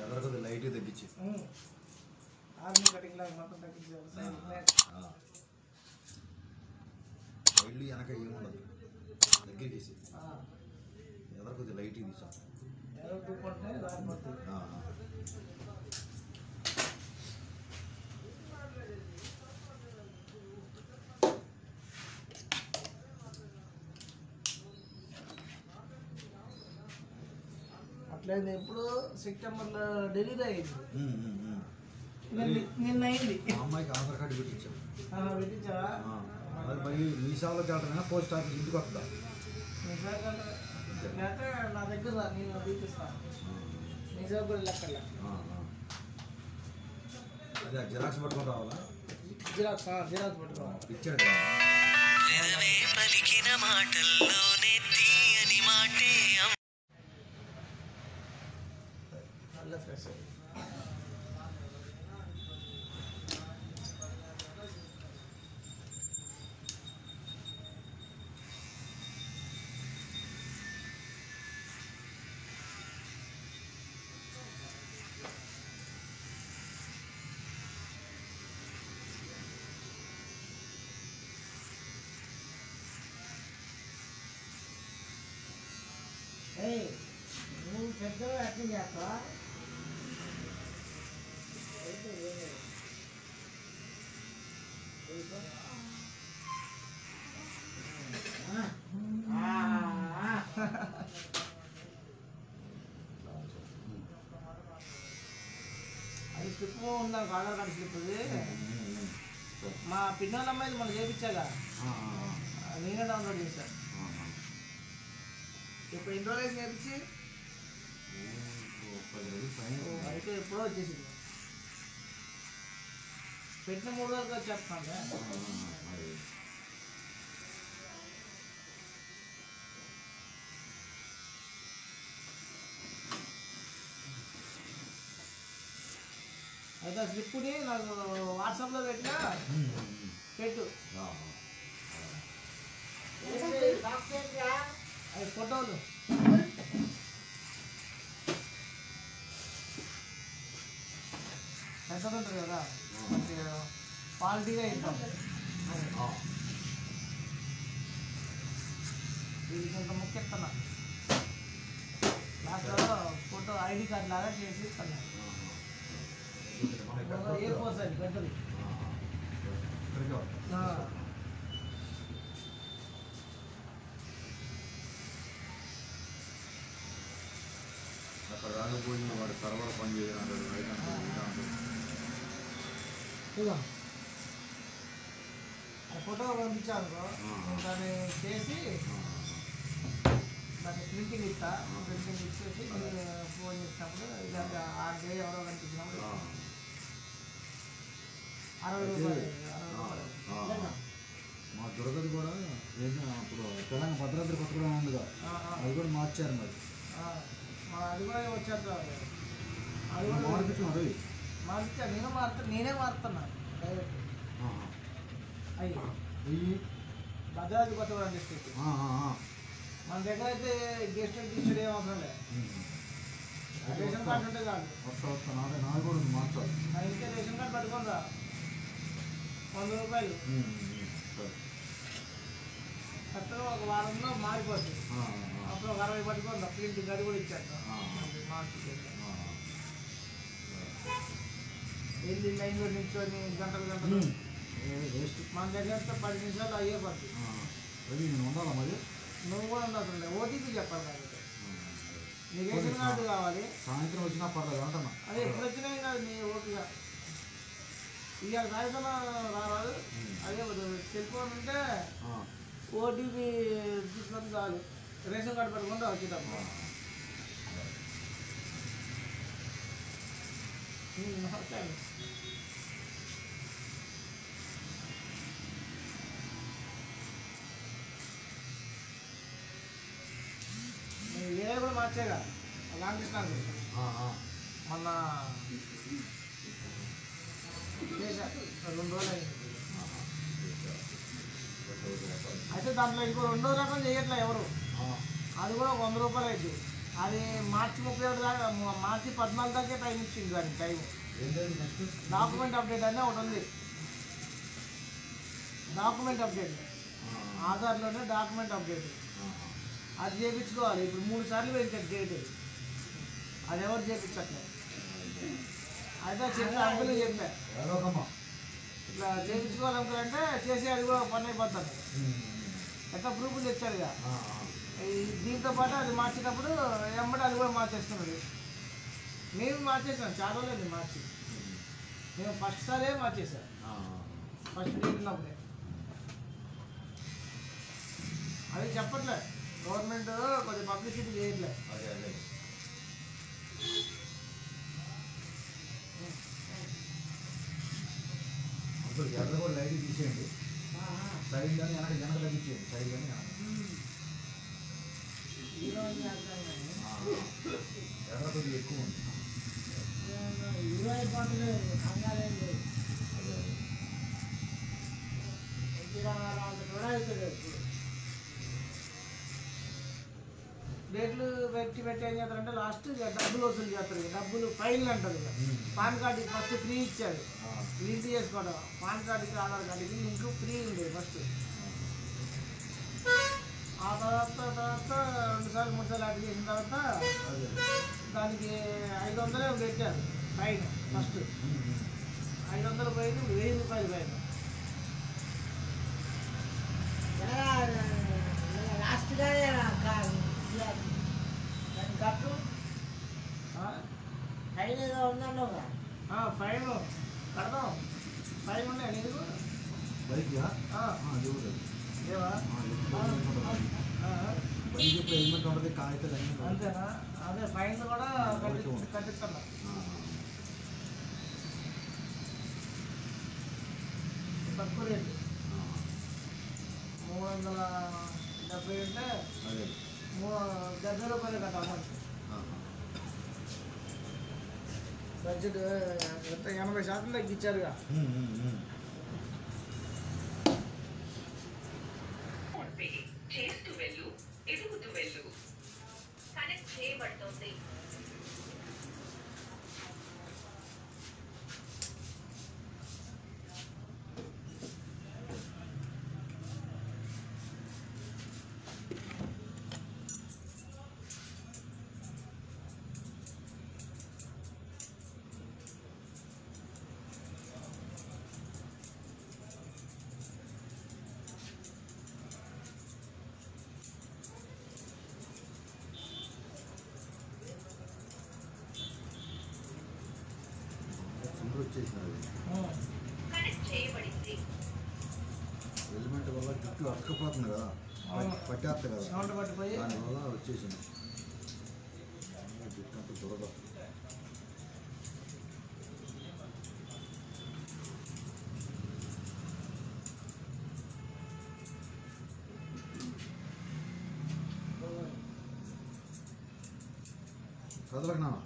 ఎదరకొద్ది light తగ్గించి army cutting లాగా మొత్తం తగ్గించారు సైడ్లు వెనక ఏముండదు తగ్గించేసి ఎదరకొద్ది లైట్ తీసా అట్లయింది. ఎప్పుడు సెప్టెంబర్లో డెలివరీ అయింది. నిన్న అయింది. అమ్మాయికి ఆధార్ కార్డు పెట్టించాను. పెట్టించావా? అది మరి మీ సేవలో చేతనా పోస్ట్ ఆఫీస్ ఇంటికి వస్తుందా? లేకపోతే నా దగ్గర నేను తీపిస్తాను. మీ సేవ కూడా లెక్కలే. అదే జిరాక్స్ పట్టుకొని రావాలా? జిరాక్స్ పట్టుకోవాలి. ఇచ్చాడు పలికిన మాటల్లోనే తీయని మాటే നല്ല ഫ്രഷ് Hey, నువ్వు పెద్దగా యాక్టింగ్ చేస్తావా? అది స్లిప్ ఉందాం ఆధార్ కార్డు స్లిప్ మా పిన్నోళ్ళ అమ్మాయిది మనం చేయించాగా నేనే డౌన్లోడ్ చేశాను. ఇప్పుడు ఎన్ని రోజులు చేయించి అయితే ఎప్పుడో వచ్చేసింది. పెట్టిన 3 రోజులుగా వచ్చేస్తాను. అయితే స్లిప్ని నాకు వాట్సాప్లో పెట్టినా పెట్టు. అది ఫోటోలు పెద్దది ఉంటుంది కదా క్వాలిటీగా ఇద్దాం. ఇది కొంత ముఖ్య ఇస్తున్నా. లాస్ట్లో ఫోటో ఐడి కార్డు లాగా చేసి ఇస్తున్నా. ఎయిర్ ఫోర్స్ అది పెద్దది. అక్కడ రాకపోయి వాడు సర్వర్ పని చేయడం ఫోటో పంపించాను దాన్ని చేసి దాన్ని ప్రింటింగ్ ఇస్తా. ప్రింటింగ్ ఇచ్చేసి ఫోన్ చేసినప్పుడు ఇలాంటి 6 డేస్ ఎవరో కనిపించినప్పుడు 60 రూపాయలు. మా దుర్గది కూడా అప్పుడు తెలంగాణ భద్రాద్రి కొత్తగూడెం ఉండగా అది కూడా మార్చారు. మరి అది కూడా వచ్చేస్తారు. అది కూడా మార్చాను. నేనే మారుతున్నా డైరెక్ట్. అయ్యి భద్రాద్రి కొత్తగూడెం డిస్ట్రిక్ట్. మన దగ్గర అయితే గెస్ట్ టీచర్ ఏం అవసరం లేదు. రేషన్ కార్డు ఉంటే కాదు. నాకు కూడా మార్చాలి. ఇంకే రేషన్ కార్డు పట్టుకొని రా. 100 రూపాయలు కరెక్ట్గా ఒక వారంలో మారిపోతుంది. అప్పుడు ఒక 60 పట్టుకొని రా. ప్రింటింగ్ అది కూడా ఇచ్చేస్తాం. వెళ్ళి లైన్లో నిల్చొని గంటలు మన దగ్గర 10 నిమిషాలు అయ్యే పడుతుంది. ఉండాలా మరి? నువ్వు కూడా ఉండాల్సిండే. ఓటీపీ చెప్పాలి కాబట్టి. నీకు రేషన్ కార్డు కావాలి. సాయంత్రం వచ్చినా పర్లేదు అంటున్నా. అదే ఎప్పుడు వచ్చినా కాదు నీ ఓపిక. ఇవాళ సాయంత్రం రావాలి. అదే సెల్ ఫోన్ ఉంటే ఓటీపీ తీసుకొని చాలు. రేషన్ కార్డు పెట్టుకుంటే వచ్చేటప్పుడు ఏదో కూడా మార్చేగా లాంగ్ డిస్టెన్స్ మొన్న చేశా 2 రోజులు అయింది. అయితే దాంట్లో ఇంకో 2వ రకం చేయట్లే ఎవరు. అది కూడా 100 రూపాయలు అవుతుంది. అది మార్చి 31 దాకా మార్చి 14 దాకే టైం ఇచ్చింది దానికి టైం. ఏంటంటే నెక్స్ట్ డాక్యుమెంట్ అప్డేట్ అని ఒకటి ఉంది. డాక్యుమెంట్ అప్డేట్ ఆధార్లోనే డాక్యుమెంట్ అప్డేట్ అది చేయించుకోవాలి. ఇప్పుడు 3 సార్లు పెంచారు డేట్. అది ఎవరు చేయించట్లేదు. అయితే చెప్పి అంకులు చెప్పా ఇట్లా చేయించుకోవాలనుకుంటే చేసి అది కూడా పని అయిపోతుంది. ఎట్లా ప్రూఫ్లు తెచ్చాడు ఇక దీంతో పాటు అది మార్చేటప్పుడు ఎమ్మడి అది కూడా మార్చేస్తున్నాడు. మేము మార్చేసాం, చాలా లేదు మార్చి. మేము ఫస్ట్ సారే మార్చేసాం, ఫస్ట్ డేట్ ఉన్నప్పుడే. అది చెప్పట్లే గవర్నమెంట్, కొద్దిగా పబ్లిసిటీ చేయట్లే. ఇప్పుడు ఎర్ర కూడా లైట్ తీసేయండి, సైడ్ కానీ వెనక తగ్గించేయండి, సైడ్ కానీ ఎర్ర కొద్దిగా ఎక్కువ ఉంది. 20 పాటలు కంగాలేదు కూడా అవుతుంది. డేట్లు పెట్టి ఏం చేస్తారంటే లాస్ట్ ఇక డబ్బులు వసూలు చేస్తారు. ఇక డబ్బులు ఫైన్లు అంటారు. ఇక పాన్ కార్డుకి ఫస్ట్ ఫ్రీ ఇచ్చారు, లింక్ చేసుకోవడం. పాన్ కార్డుకి ఆధార్ కార్డుకి లింక్ ఫ్రీ ఉండేది ఫస్ట్. ఆ తర్వాత 2 సార్లు 3 సార్లు యాడ్ చేసిన తర్వాత దానికి 500 పెట్టారు ఫైన్. ఫస్ట్ 500 పోయింది, 1000 రూపాయలు ఫైన్. లాస్ట్గా కట్టు ఫైన్ ఏదో ఉందన్నావుగా. ఫైన్ కడతాం. ఫైన్ ఉన్నాయి నీకు బైక్ లేవా? హెల్మెట్ ఉంటుంది, కాగితాలు అన్నీ. అంతేనా? అదే ఫైన్ కూడా కట్టిస్తున్నా. తక్కువ రేటు 370 అంటే 70 రూపాయలు కట్టాలి. బడ్జెట్ 80% తగ్గించారుగా. చేస్తూ వెళ్ళు, ఎదుగుతూ వెళ్ళు. కనెక్ట్ చేయబడుతోంది. వచ్చేసినది కనెక్ట్ చేయబడింది. హెల్మెట్ వల్ల జుట్టు అతకపోతుంది కదా, పట్టేస్తుంది కదా, దానివల్ల వచ్చేసింది జుట్టు అంతా దురద. కదలకు నాన్న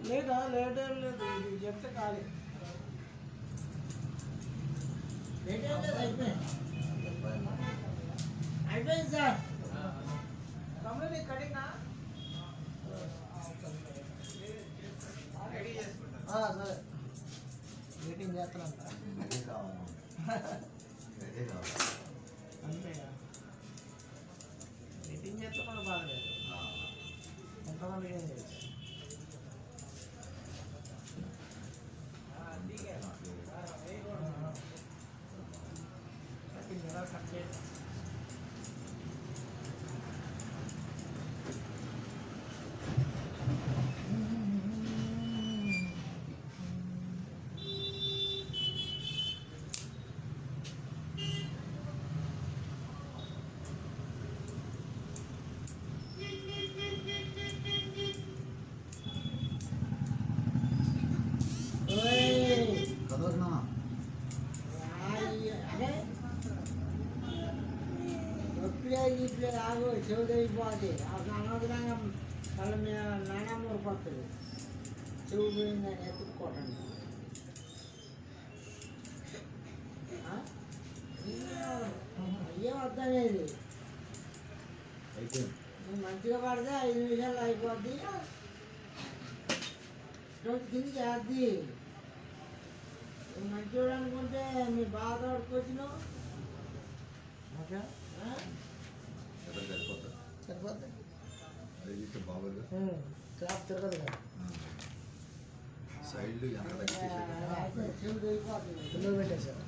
లేదా లేట్ ఏం లేదు ఇది చెప్తే ఖాళీ లేట్ ఏం లేదు అయిపోయింది సార్ తమ్ముడు కటింగా సరే మీటింగ్ చేస్తానంట అంతేగా మీటింగ్ చేస్తే మనకు బాగలేదు ఎంతమందికి ఏం తెలుసు కట్ చేయాలి కదలకునా ఇప్పుడు ఆగు చెవులు అయిపోతుంది అనవసరంగా వాళ్ళ మీద నాణ్యం ఊరిపోతుంది చెవు పోయిందని ఎత్తుక్కోవటండి అయ్యే వద్దనేది అయిపోయింది. నువ్వు మంచిగా పడితే 5 నిమిషాలు అయిపోద్ది రోజు కిందికి వేద్ది నువ్వు మంచిగా అనుకుంటే మీ బాధ వచ్చినావు ఓకే సరిపోద్ది క్లాప్ తిరగదు కదా సైడ్లు చెవులు అయిపోతుంది పిల్లలు పెట్టేశారు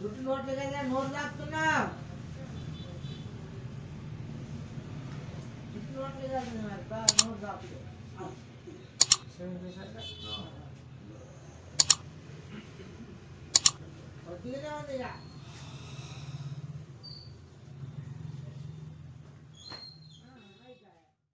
జుట్టు నోట్లు కదా నోరు దాపుతున్నావు జుట్టు నోట్లు కదా నోరు దాపుతుంది కొద్దిగానే ఉంది ఇక